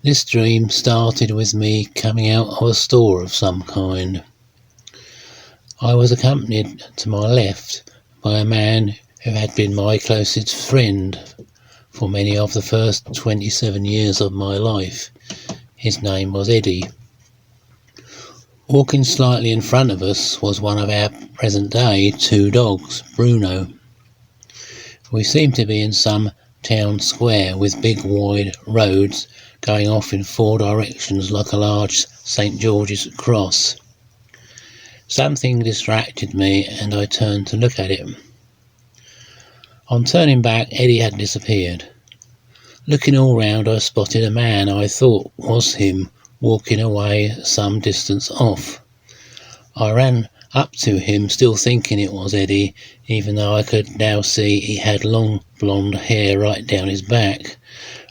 This dream started with me coming out of a store of some kind. I was accompanied to my left by a man who had been my closest friend for many of the first 27 years of my life. His name was Eddie. Walking slightly in front of us was one of our present-day two dogs, Bruno. We seemed to be in some town square with big wide roads going off in four directions like a large St. George's cross. Something distracted me and I turned to look at it. On turning back, Eddie had disappeared. Looking all round, I spotted a man I thought was him walking away some distance off. I ran up to him, still thinking it was Eddie, even though I could now see he had long blonde hair right down his back,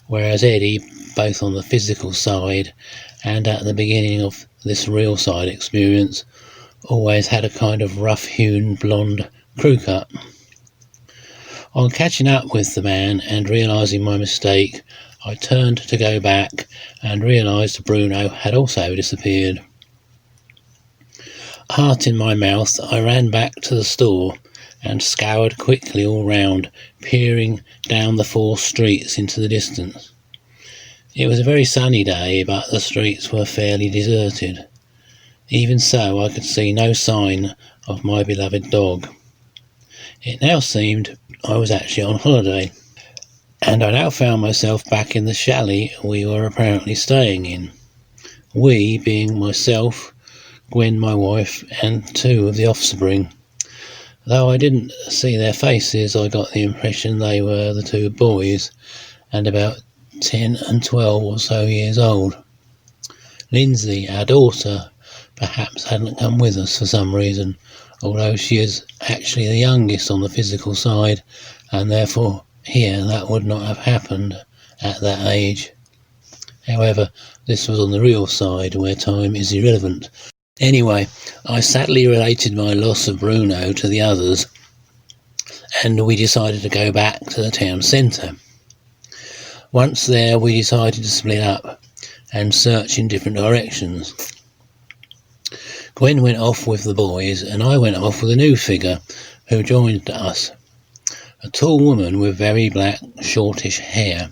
whereas Eddie, both on the physical side and at the beginning of this real side experience, always had a kind of rough-hewn blonde crew cut. On catching up with the man and realising my mistake, I turned to go back and realised Bruno had also disappeared. Heart in my mouth, I ran back to the store and scoured quickly all round, peering down the four streets into the distance. It was a very sunny day, but the streets were fairly deserted. Even so, I could see no sign of my beloved dog. It now seemed I was actually on holiday, and I now found myself back in the chalet we were apparently staying in. We being myself, Gwen my wife, and two of the offspring. Though I didn't see their faces, I got the impression they were the two boys, and about 10 and 12 or so years old. Lindsay, our daughter, perhaps hadn't come with us for some reason, although she is actually the youngest on the physical side, and therefore here that would not have happened at that age. However, this was on the real side, where time is irrelevant. Anyway, I sadly related my loss of Bruno to the others, and we decided to go back to the town centre. Once there, we decided to split up and search in different directions. Gwen went off with the boys, and I went off with a new figure who joined us, a tall woman with very black, shortish hair.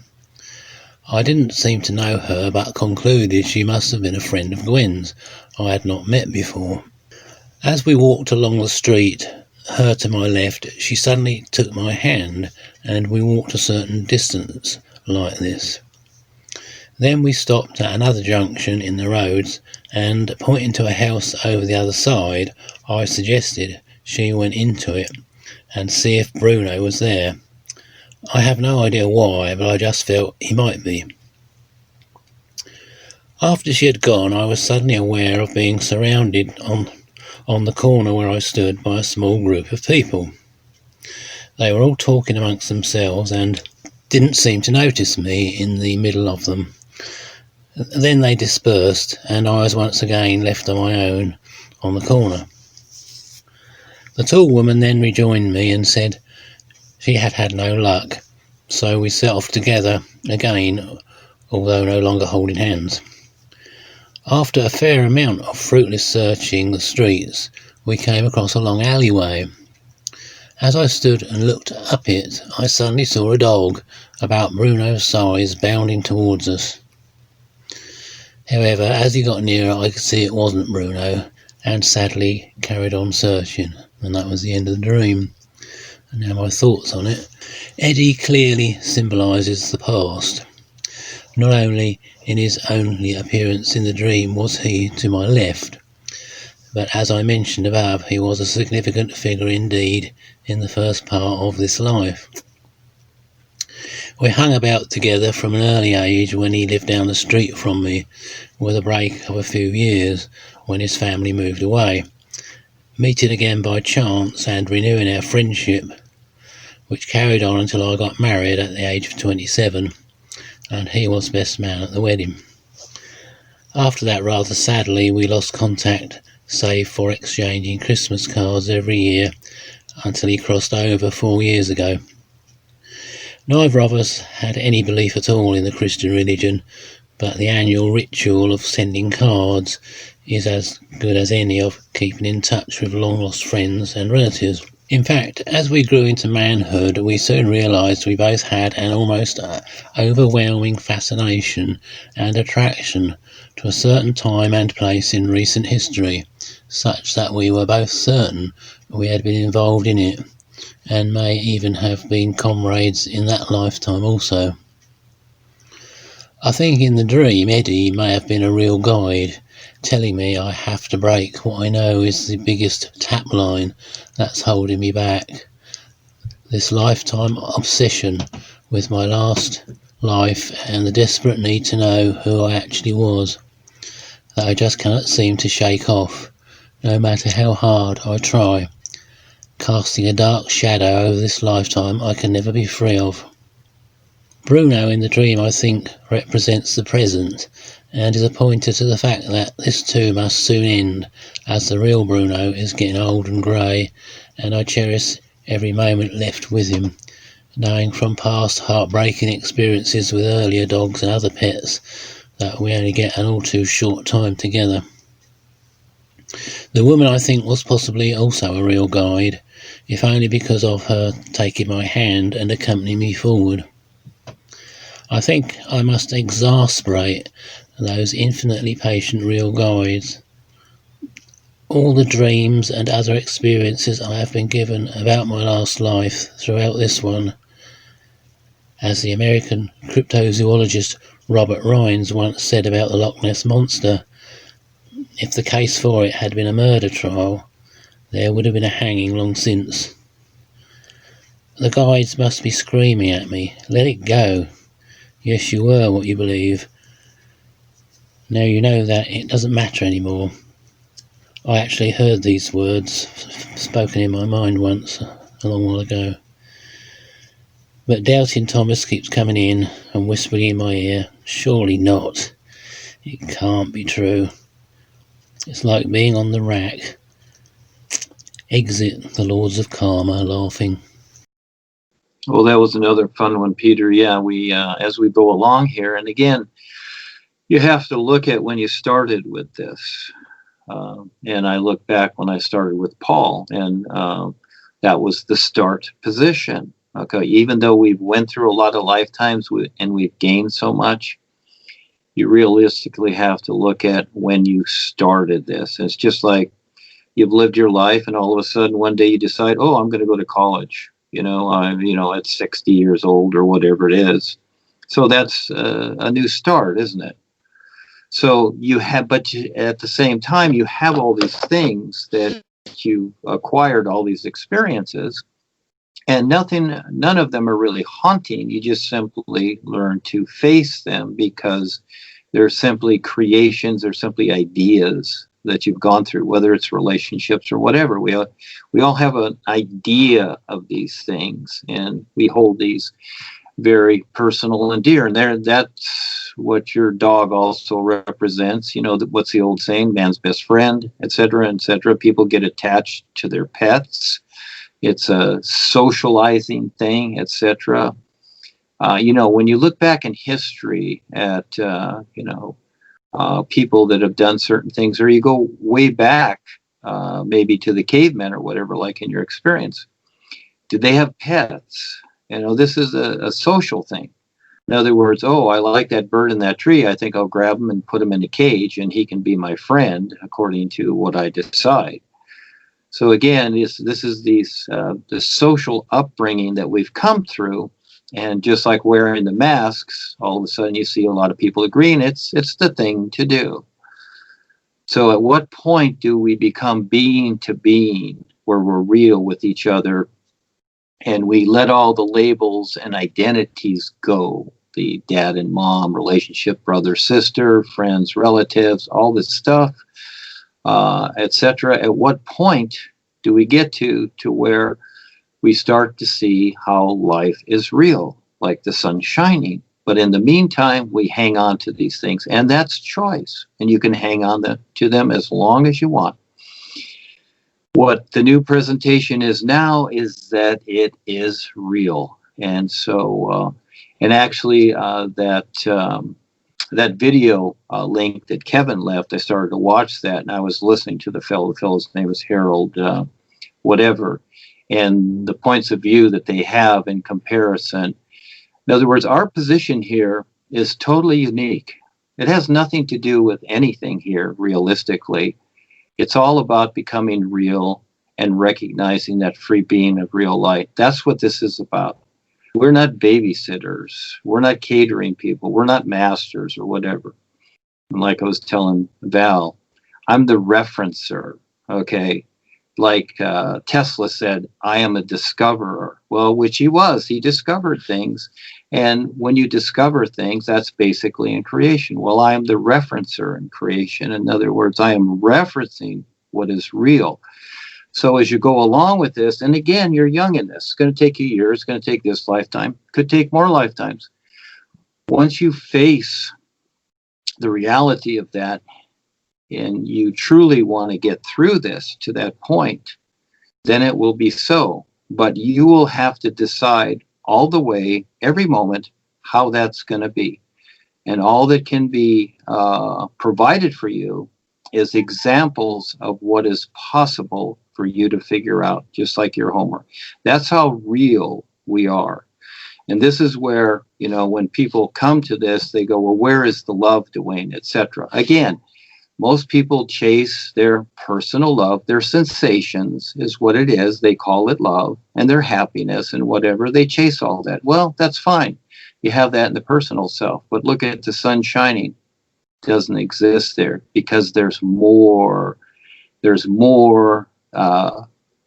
I didn't seem to know her, but concluded she must have been a friend of Gwen's I had not met before. As we walked along the street, her to my left, she suddenly took my hand, and we walked a certain distance like this. Then we stopped at another junction in the roads, and pointing to a house over the other side, I suggested she went into it and see if Bruno was there. I have no idea why, but I just felt he might be. After she had gone, I was suddenly aware of being surrounded on the corner where I stood by a small group of people. They were all talking amongst themselves and didn't seem to notice me in the middle of them. Then they dispersed, and I was once again left on my own on the corner. The tall woman then rejoined me and said she had had no luck, so we set off together again, although no longer holding hands. After a fair amount of fruitless searching the streets, we came across a long alleyway. As I stood and looked up it, I suddenly saw a dog about Bruno's size bounding towards us. However, as he got nearer, I could see it wasn't Bruno, and sadly carried on searching, and that was the end of the dream. And now my thoughts on it. Eddie clearly symbolises the past. Not only in his only appearance in the dream was he to my left, but as I mentioned above, he was a significant figure indeed in the first part of this life. We hung about together from an early age when he lived down the street from me, with a break of a few years when his family moved away, meeting again by chance and renewing our friendship, which carried on until I got married at the age of 27, and he was best man at the wedding. After that, rather sadly, we lost contact, save for exchanging Christmas cards every year until he crossed over 4 years ago. Neither of us had any belief at all in the Christian religion, but the annual ritual of sending cards is as good as any of keeping in touch with long-lost friends and relatives. In fact, as we grew into manhood, we soon realised we both had an almost overwhelming fascination and attraction to a certain time and place in recent history, such that we were both certain we had been involved in it, and may even have been comrades in that lifetime also. I think in the dream Eddie may have been a real guide, telling me I have to break what I know is the biggest tap line that's holding me back. This lifetime obsession with my last life and the desperate need to know who I actually was, that I just cannot seem to shake off, no matter how hard I try, casting a dark shadow over this lifetime I can never be free of. Bruno in the dream, I think, represents the present, and is a pointer to the fact that this too must soon end, as the real Bruno is getting old and grey, and I cherish every moment left with him, knowing from past heartbreaking experiences with earlier dogs and other pets that we only get an all too short time together. The woman, I think, was possibly also a real guide, if only because of her taking my hand and accompanying me forward. I think I must exasperate those infinitely patient real guides. All the dreams and other experiences I have been given about my last life throughout this one, as the American cryptozoologist Robert Rines once said about the Loch Ness Monster, if the case for it had been a murder trial, there would have been a hanging long since. The guides must be screaming at me, let it go. Yes, you were what you believe. Now you know that it doesn't matter anymore. I actually heard these words spoken in my mind once, a long while ago. But doubting Thomas keeps coming in and whispering in my ear, surely not. It can't be true. It's like being on the rack. Exit the Lords of Karma, laughing. Well, that was another fun one, Peter. Yeah, we as we go along here, and again, you have to look at when you started with this. And I look back when I started with Paul, and that was the start position. Okay, even though we've went through a lot of lifetimes and we've gained so much, you realistically have to look at when you started this. It's just like you've lived your life, and all of a sudden one day you decide, oh, I'm going to go to college. I'm at 60 years old or whatever it is. So that's a new start, isn't it? So you have, but at the same time, you have all these things that you acquired, all these experiences, and none of them are really haunting. You just simply learn to face them because they're simply creations, they're simply ideas that you've gone through, whether it's relationships or whatever. We all have an idea of these things, and we hold these very personal and dear. And that's what your dog also represents. What's the old saying? Man's best friend, etc., etc. People get attached to their pets. It's a socializing thing, etc. When you look back in history at people that have done certain things, or you go way back, maybe to the cavemen or whatever, like in your experience, did they have pets? This is a social thing. In other words, oh, I like that bird in that tree. I think I'll grab him and put him in a cage, and he can be my friend according to what I decide. So again, this is the social upbringing that we've come through. And just like wearing the masks, all of a sudden you see a lot of people agreeing it's the thing to do. So at what point do we become being to being, where we're real with each other, and we let all the labels and identities go? The dad and mom relationship, brother, sister, friends, relatives, all this stuff, etc. At what point do we get to where we start to see how life is real, like the sun shining? But in the meantime, we hang on to these things, and that's choice. And you can hang on to them as long as you want. What the new presentation is now is that it is real. And so, and actually that that video link that Kevin left, I started to watch that, and I was listening to the fellow's name was Harold, whatever, and the points of view that they have in comparison. In other words, our position here is totally unique. It has nothing to do with anything here, realistically. It's all about becoming real and recognizing that free being of real light. That's what this is about. We're not babysitters. We're not catering people. We're not masters or whatever. And like I was telling Val, I'm the referencer, okay? Like Tesla said, I am a discoverer. Well, which he was. He discovered things. And when you discover things, that's basically in creation. Well, I am the referencer in creation. In other words, I am referencing what is real. So as you go along with this, and again, you're young in this. It's going to take you years. It's going to take this lifetime. Could take more lifetimes. Once you face the reality of that, and you truly want to get through this to that point, then it will be so. But you will have to decide all the way, every moment, how that's going to be. And all that can be provided for you is examples of what is possible for you to figure out, just like your homework. That's how real we are. And this is where, you know, when people come to this, they go, well, where is the love, Duane, etc. Again, most people chase their personal love, their sensations is what it is. They call it love, and their happiness and whatever. They chase all that. Well, that's fine. You have that in the personal self. But look at the sun shining. It doesn't exist there because there's more. There's more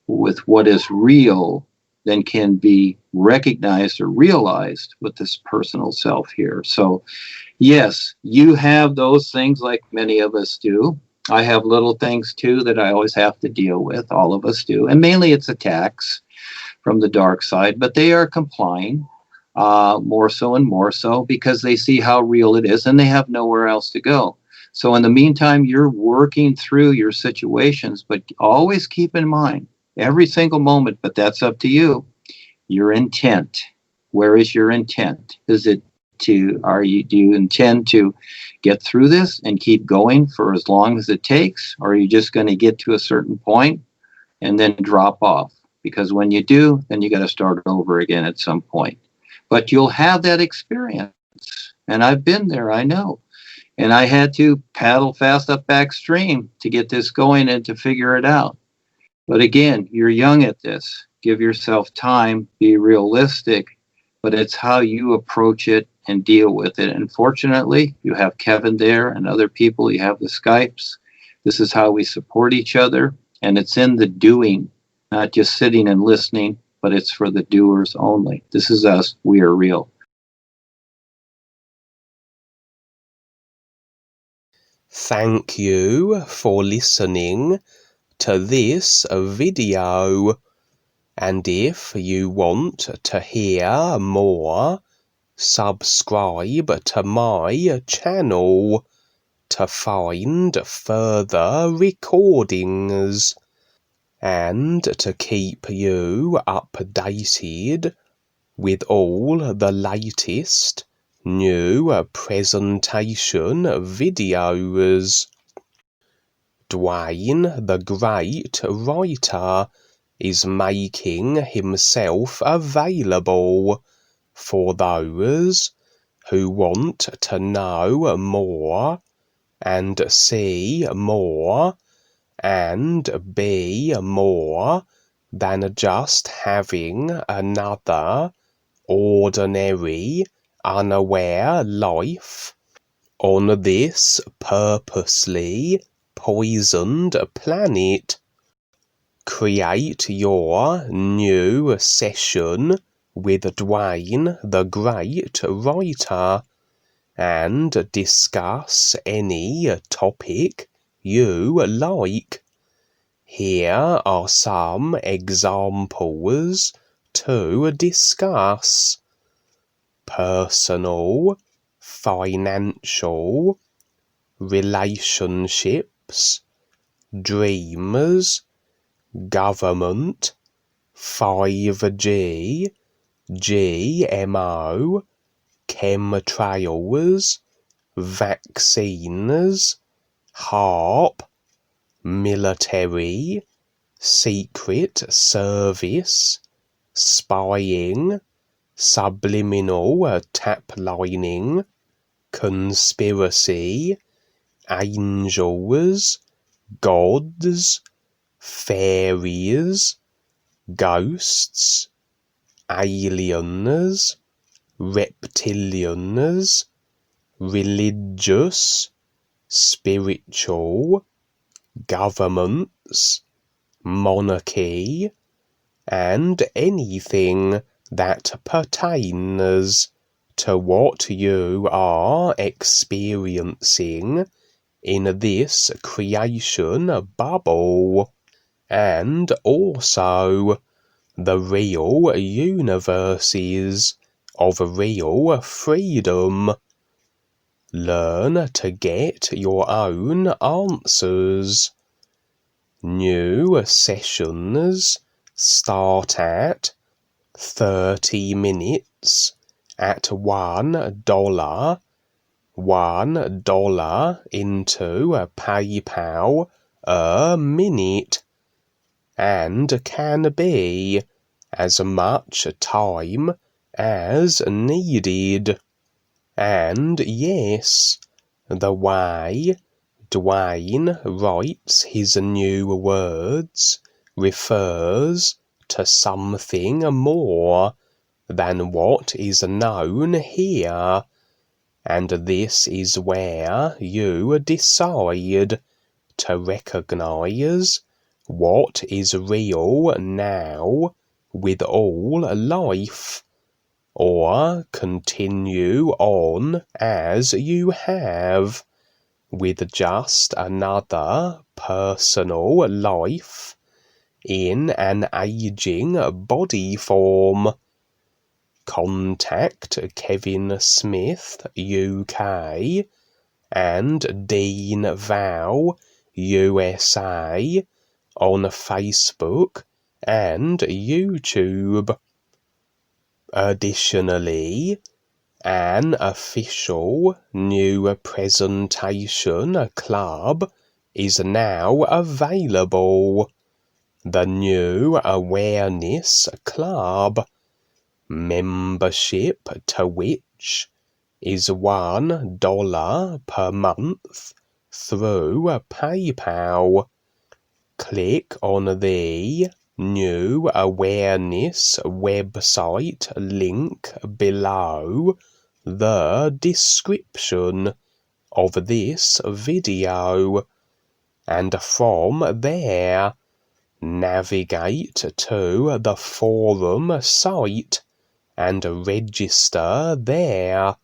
with what is real than can be recognized or realized with this personal self here. So yes, you have those things like many of us do. I have little things too that I always have to deal with. All of us do. And mainly it's attacks from the dark side, but they are complying more so and more so because they see how real it is and they have nowhere else to go. So in the meantime, you're working through your situations, but always keep in mind every single moment, but that's up to you, your intent. Where is your intent? Is it do you intend to get through this and keep going for as long as it takes? Or are you just going to get to a certain point and then drop off? Because when you do, then you got to start over again at some point. But you'll have that experience. And I've been there, I know. And I had to paddle fast up backstream to get this going and to figure it out. But again, you're young at this. Give yourself time, be realistic, but it's how you approach it and deal with it. And fortunately, you have Kevin there and other people. You have the Skypes. This is how we support each other. And it's in the doing, not just sitting and listening, but it's for the doers only. This is us. We are real. Thank you for listening to this video. And if you want to hear more, subscribe to my channel to find further recordings and to keep you updated with all the latest new presentation videos. Duane, the great writer, is making himself available for those who want to know more and see more and be more than just having another ordinary, unaware life on this purposely poisoned planet. Create your new session with Duane, the great writer, and discuss any topic you like. Here are some examples to discuss: personal, financial, relationships, dreams, government, 5G, GMO, chemtrails, vaccines, harp, military, secret service, spying, subliminal taplining, conspiracy, angels, gods, fairies, ghosts, aliens, reptilians, religious, spiritual, governments, monarchy, and anything that pertains to what you are experiencing in this creation bubble, and also the real universes of real freedom. Learn to get your own answers. New sessions start at 30 minutes at $1, $1 into PayPal a minute, and can be as much time as needed. And yes, the way Dwayne writes his new words refers to something more than what is known here, and this is where you decide to recognize what is real now with all life, or continue on as you have, with just another personal life in an aging body form. Contact Kevin Smith UK and Dean Val USA on Facebook and YouTube. Additionally, an official new presentation club is now available. The New Awareness Club. Membership to which is $1 per month through PayPal. Click on the New Awareness website link below the description of this video, and from there navigate to the forum site and register there,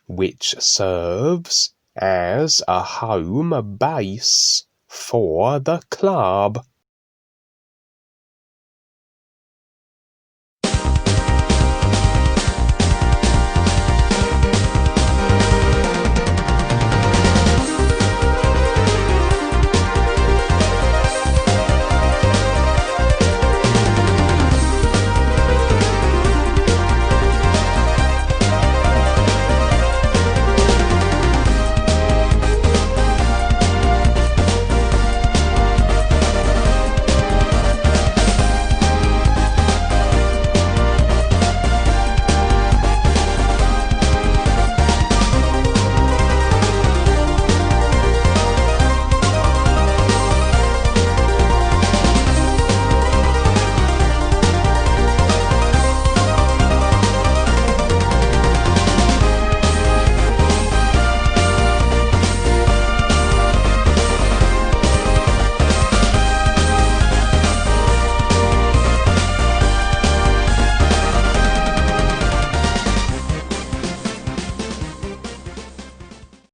which serves as a home base for the club.